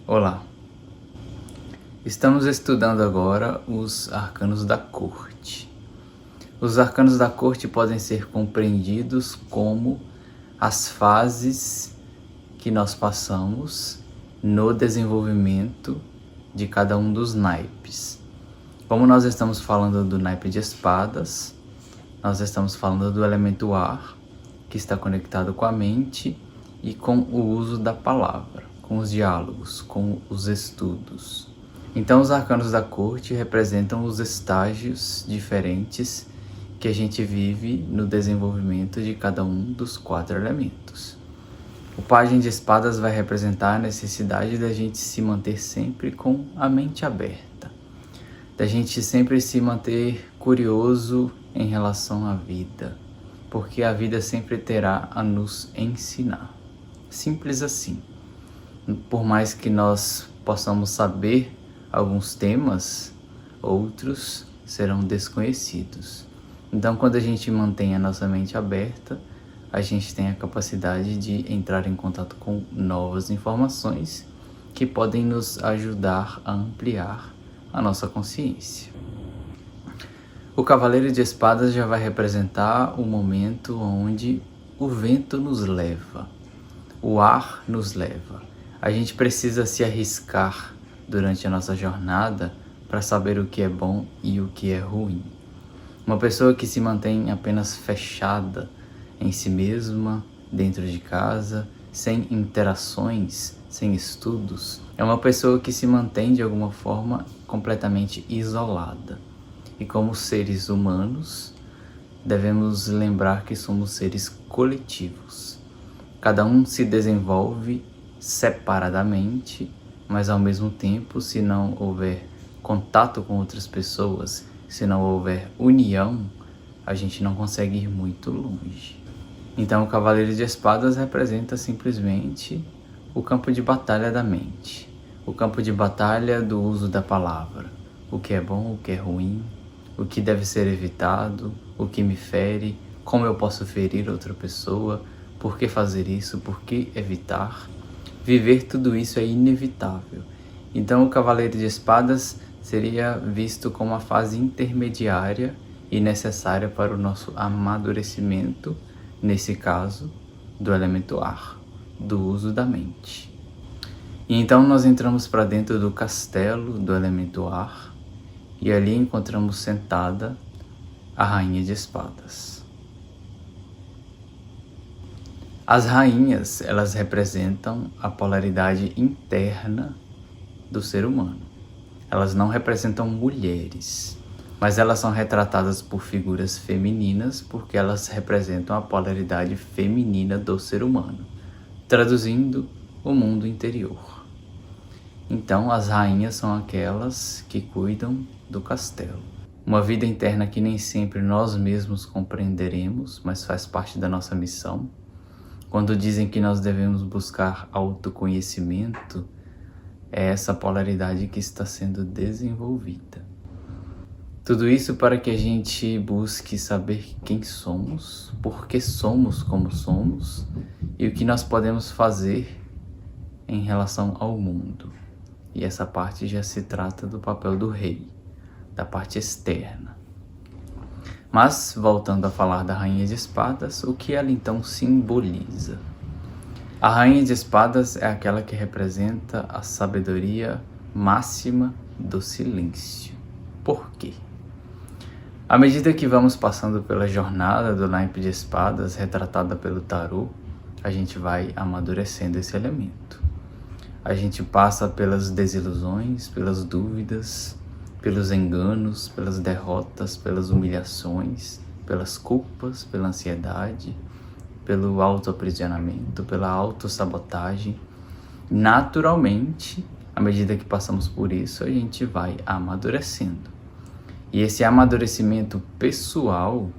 Olá, estamos estudando agora os arcanos da corte. Os arcanos da corte podem ser compreendidos como as fases que nós passamos no desenvolvimento de cada um dos naipes. Como nós estamos falando do naipe de espadas, nós estamos falando do elemento ar, que está conectado com a mente e com o uso da palavra, com os diálogos, com os estudos. Então, os arcanos da corte representam os estágios diferentes que a gente vive no desenvolvimento de cada um dos 4 elementos. O pajem de espadas vai representar a necessidade da gente se manter sempre com a mente aberta, da gente sempre se manter curioso em relação à vida, porque a vida sempre terá a nos ensinar. Simples assim. Por mais que nós possamos saber alguns temas, outros serão desconhecidos. Então, quando a gente mantém a nossa mente aberta, a gente tem a capacidade de entrar em contato com novas informações que podem nos ajudar a ampliar a nossa consciência. O Cavaleiro de Espadas já vai representar o momento onde o vento nos leva, o ar nos leva. A gente precisa se arriscar durante a nossa jornada para saber o que é bom e o que é ruim. Uma pessoa que se mantém apenas fechada em si mesma, dentro de casa, sem interações, sem estudos, é uma pessoa que se mantém de alguma forma completamente isolada. E como seres humanos, devemos lembrar que somos seres coletivos. Cada um se desenvolve separadamente, mas ao mesmo tempo, se não houver contato com outras pessoas, se não houver união, a gente não consegue ir muito longe. Então, o Cavaleiro de Espadas representa simplesmente o campo de batalha da mente, o campo de batalha do uso da palavra, o que é bom, o que é ruim, o que deve ser evitado, o que me fere, como eu posso ferir outra pessoa, por que fazer isso, por que evitar. Viver tudo isso é inevitável. Então, o Cavaleiro de Espadas seria visto como a fase intermediária e necessária para o nosso amadurecimento, nesse caso, do elemento ar, do uso da mente. E então nós entramos para dentro do castelo do elemento ar e ali encontramos sentada a Rainha de Espadas. As rainhas, elas representam a polaridade interna do ser humano. Elas não representam mulheres, mas elas são retratadas por figuras femininas porque elas representam a polaridade feminina do ser humano, traduzindo o mundo interior. Então, as rainhas são aquelas que cuidam do castelo. Uma vida interna que nem sempre nós mesmos compreenderemos, mas faz parte da nossa missão. Quando dizem que nós devemos buscar autoconhecimento, é essa polaridade que está sendo desenvolvida. Tudo isso para que a gente busque saber quem somos, por que somos como somos e o que nós podemos fazer em relação ao mundo. E essa parte já se trata do papel do rei, da parte externa. Mas, voltando a falar da Rainha de Espadas, o que ela então simboliza? A Rainha de Espadas é aquela que representa a sabedoria máxima do silêncio. Por quê? À medida que vamos passando pela jornada do naipe de espadas, retratada pelo tarô, a gente vai amadurecendo esse elemento. A gente passa pelas desilusões, pelas dúvidas, pelos enganos, pelas derrotas, pelas humilhações, pelas culpas, pela ansiedade, pelo autoaprisionamento, pela autossabotagem. Naturalmente, à medida que passamos por isso, a gente vai amadurecendo. E esse amadurecimento pessoal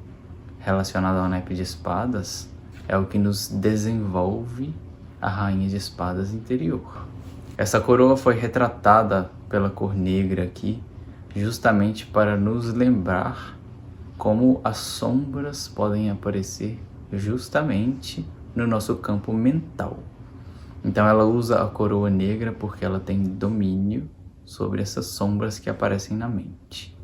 relacionado ao naipe de espadas é o que nos desenvolve a Rainha de Espadas interior. Essa coroa foi retratada pela cor negra aqui, justamente para nos lembrar como as sombras podem aparecer justamente no nosso campo mental. Então ela usa a coroa negra porque ela tem domínio sobre essas sombras que aparecem na mente.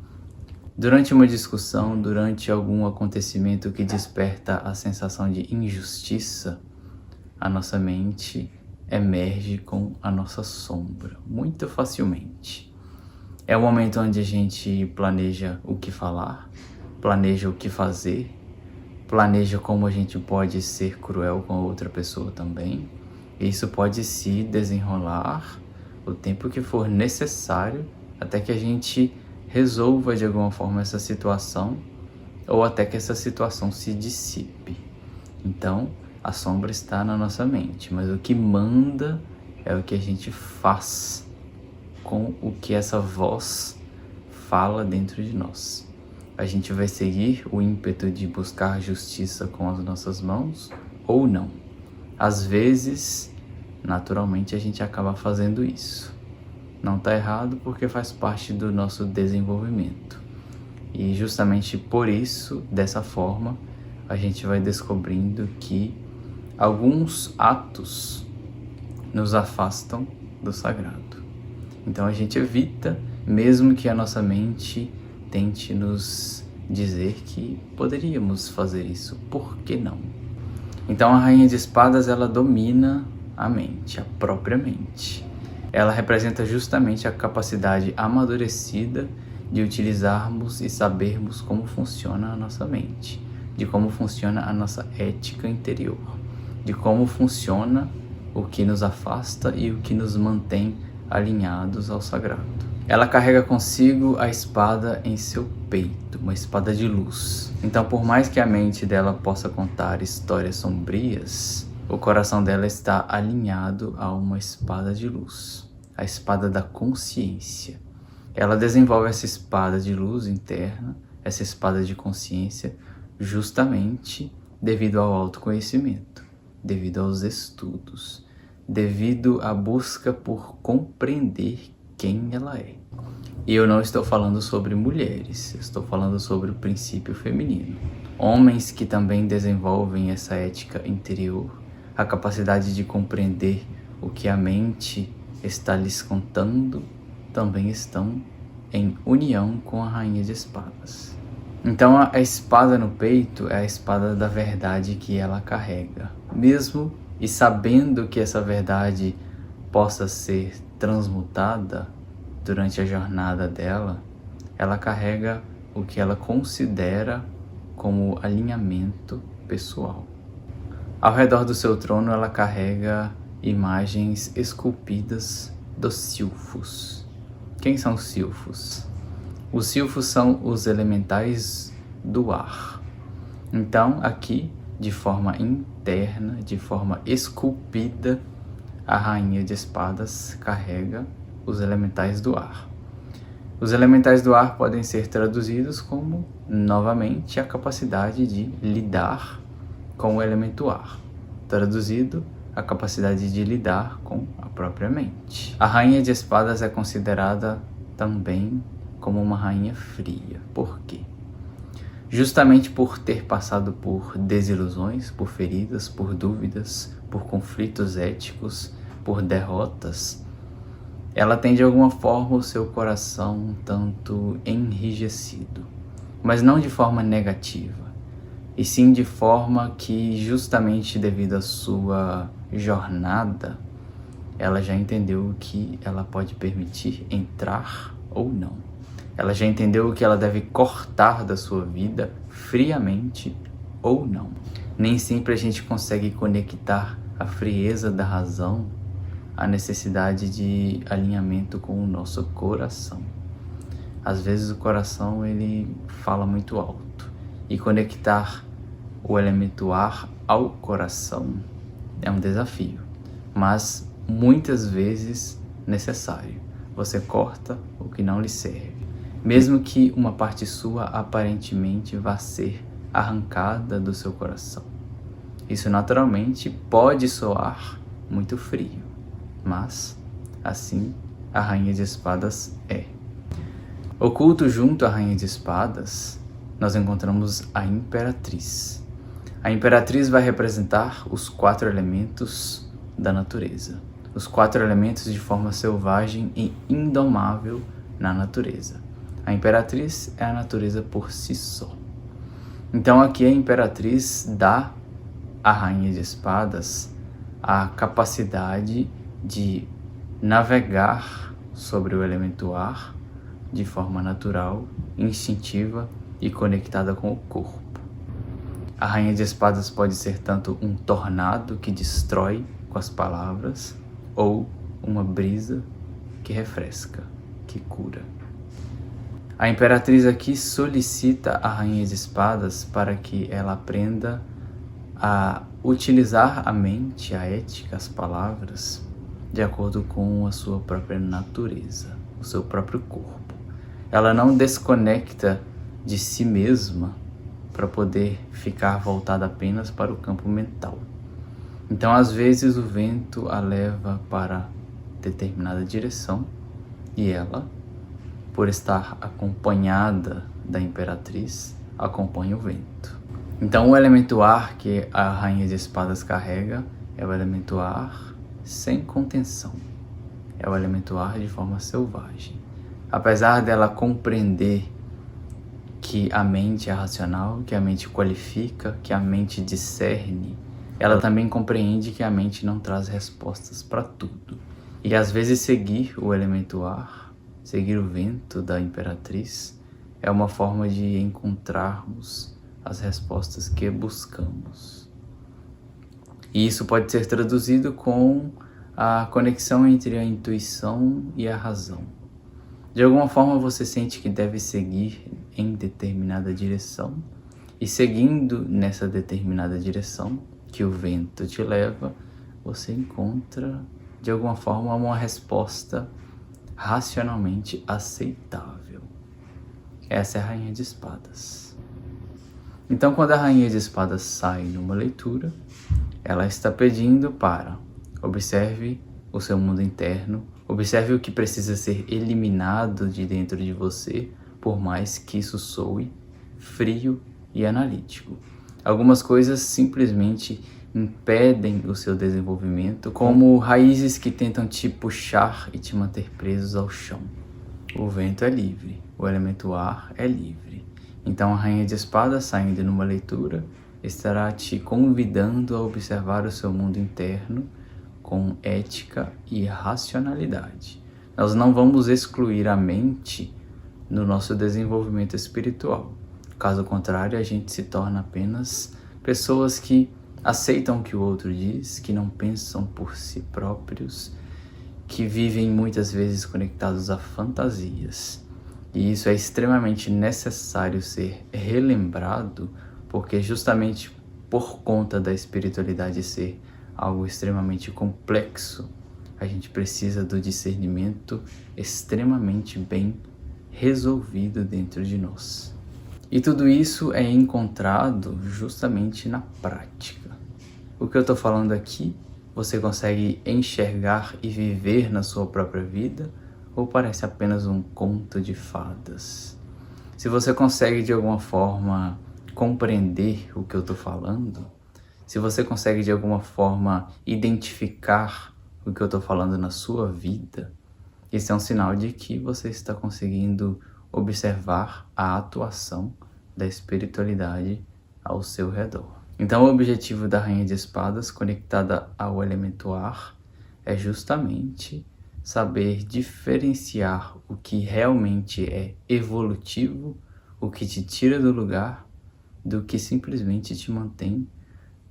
Durante uma discussão, durante algum acontecimento que desperta a sensação de injustiça, a nossa mente emerge com a nossa sombra, muito facilmente. É o momento onde a gente planeja o que falar, planeja o que fazer, planeja como a gente pode ser cruel com a outra pessoa também. Isso pode se desenrolar o tempo que for necessário até que a gente resolva de alguma forma essa situação ou até que essa situação se dissipe. Então, a sombra está na nossa mente, mas o que manda é o que a gente faz com o que essa voz fala dentro de nós. A gente vai seguir o ímpeto de buscar justiça com as nossas mãos ou não. Às vezes, naturalmente, a gente acaba fazendo isso. Não está errado porque faz parte do nosso desenvolvimento. E justamente por isso, dessa forma, a gente vai descobrindo que alguns atos nos afastam do sagrado. Então a gente evita, mesmo que a nossa mente tente nos dizer que poderíamos fazer isso. Por que não? Então a Rainha de Espadas, ela domina a mente, a própria mente. Ela representa justamente a capacidade amadurecida de utilizarmos e sabermos como funciona a nossa mente, de como funciona a nossa ética interior, de como funciona o que nos afasta e o que nos mantém alinhados ao sagrado. Ela carrega consigo a espada em seu peito, uma espada de luz. Então, por mais que a mente dela possa contar histórias sombrias, o coração dela está alinhado a uma espada de luz, a espada da consciência. Ela desenvolve essa espada de luz interna, essa espada de consciência, justamente devido ao autoconhecimento, devido aos estudos, devido à busca por compreender quem ela é. E eu não estou falando sobre mulheres, estou falando sobre o princípio feminino. Homens que também desenvolvem essa ética interior, a capacidade de compreender o que a mente está lhes contando, também estão em união com a Rainha de Espadas. Então a espada no peito é a espada da verdade que ela carrega. Mesmo e sabendo que essa verdade possa ser transmutada durante a jornada dela, ela carrega o que ela considera como alinhamento pessoal. Ao redor do seu trono, ela carrega imagens esculpidas dos silfos. Quem são os silfos? Os silfos são os elementais do ar. Então, aqui, de forma interna, de forma esculpida, a Rainha de Espadas carrega os elementais do ar. Os elementais do ar podem ser traduzidos como, novamente, a capacidade de lidar com o elemento ar. Traduzido, a capacidade de lidar com a própria mente. A Rainha de Espadas é considerada também como uma rainha fria. Por quê? Justamente por ter passado por desilusões, por feridas, por dúvidas, por conflitos éticos, por derrotas, ela tem de alguma forma o seu coração um tanto enrijecido, mas não de forma negativa, e sim de forma que, justamente devido à sua jornada, ela já entendeu o que ela pode permitir entrar ou não. Ela já entendeu o que ela deve cortar da sua vida friamente ou não. Nem sempre a gente consegue conectar a frieza da razão à necessidade de alinhamento com o nosso coração. Às vezes o coração ele fala muito alto, e conectar o elemento ar ao coração é um desafio, mas muitas vezes necessário. Você corta o que não lhe serve, mesmo que uma parte sua aparentemente vá ser arrancada do seu coração. Isso naturalmente pode soar muito frio, mas assim a Rainha de Espadas é. Oculto junto à Rainha de Espadas, nós encontramos a Imperatriz. A Imperatriz vai representar os 4 elementos da natureza. Os 4 elementos de forma selvagem e indomável na natureza. A Imperatriz é a natureza por si só. Então aqui a Imperatriz dá à Rainha de Espadas a capacidade de navegar sobre o elemento ar de forma natural, instintiva e conectada com o corpo. A Rainha de Espadas pode ser tanto um tornado que destrói com as palavras, ou uma brisa que refresca, que cura. A Imperatriz aqui solicita a Rainha de Espadas para que ela aprenda a utilizar a mente, a ética, as palavras, de acordo com a sua própria natureza, o seu próprio corpo. Ela não desconecta de si mesma para poder ficar voltada apenas para o campo mental. Então, às vezes, o vento a leva para determinada direção e ela, por estar acompanhada da Imperatriz, acompanha o vento. Então, o elemento ar que a Rainha de Espadas carrega é o elemento ar sem contenção. É o elemento ar de forma selvagem. Apesar dela compreender que a mente é racional, que a mente qualifica, que a mente discerne, ela também compreende que a mente não traz respostas para tudo. E às vezes seguir o elemento ar, seguir o vento da Imperatriz, é uma forma de encontrarmos as respostas que buscamos. E isso pode ser traduzido com a conexão entre a intuição e a razão. De alguma forma você sente que deve seguir em determinada direção, e seguindo nessa determinada direção que o vento te leva, você encontra de alguma forma uma resposta racionalmente aceitável. Essa é a Rainha de Espadas. Então, quando a Rainha de Espadas sai numa leitura, ela está pedindo para observe o seu mundo interno, observe o que precisa ser eliminado de dentro de você, por mais que isso soe frio e analítico. Algumas coisas simplesmente impedem o seu desenvolvimento, como raízes que tentam te puxar e te manter presos ao chão. O vento é livre, o elemento ar é livre. Então a Rainha de Espadas, saindo numa leitura, estará te convidando a observar o seu mundo interno com ética e racionalidade. Nós não vamos excluir a mente no nosso desenvolvimento espiritual. Caso contrário, a gente se torna apenas pessoas que aceitam o que o outro diz, que não pensam por si próprios, que vivem muitas vezes conectados a fantasias. E isso é extremamente necessário ser relembrado, porque justamente por conta da espiritualidade ser algo extremamente complexo, a gente precisa do discernimento extremamente bem resolvido dentro de nós. E tudo isso é encontrado justamente na prática. O que eu estou falando aqui, você consegue enxergar e viver na sua própria vida, ou parece apenas um conto de fadas? Se você consegue de alguma forma compreender o que eu estou falando, se você consegue de alguma forma identificar o que eu estou falando na sua vida, esse é um sinal de que você está conseguindo observar a atuação da espiritualidade ao seu redor. Então o objetivo da Rainha de Espadas, conectada ao elemento ar, é justamente saber diferenciar o que realmente é evolutivo, o que te tira do lugar, do que simplesmente te mantém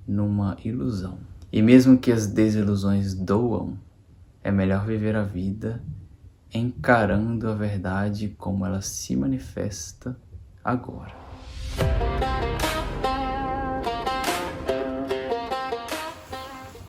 numa ilusão. E mesmo que as desilusões doam, é melhor viver a vida encarando a verdade como ela se manifesta agora.